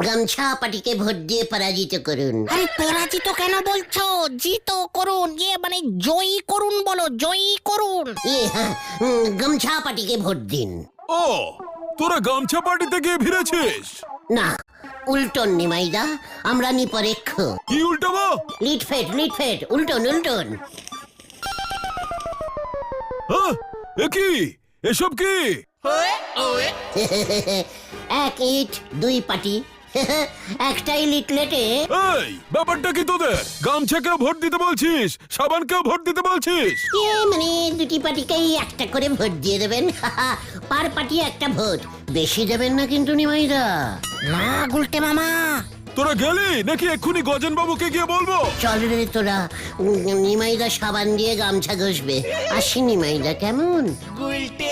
গামছা পার্টিকে ভোট দিয়ে পরাজিত করুন। আরে পরাজিত কেন বলছো? জিত করুন, মানে জয়ী করুন বলো, জয়ী করুন। হ্যাঁ, গামছা পার্টিকে ভোট দিন। ও, তোরা গামছা পার্টিতে গিয়ে ভিড়েছিস? না, উল্টন নিমাইদা, আমরা নিপরেক্ষ। কি উল্টাবো? লিটফেট উল্টন উল্টন। কি এসব কি? এক ইট দুই পাটি। একটাই লিটলেটে। এই ব্যাপারটা কি তোদের? গামছাকেও ভোট দিতে বলছিস, সাবানকেও ভোট দিতে বলছিস? মানে দুটি পার্টিকেই একটা করে ভোট দিয়ে দেবেন। পার পার্টি একটা ভোট, বেশি দেবেন না কিন্তু নিমাইদা। না গুলটে মামা। তোরা গেলি নাকি এক্ষুনি গজেন বাবুকে গিয়ে বলবো? চল রে তোরা, নিমাইদা সাবান দিয়ে গামছা ঘষবে। আসি নিমাইদা, কেমন? গুলটে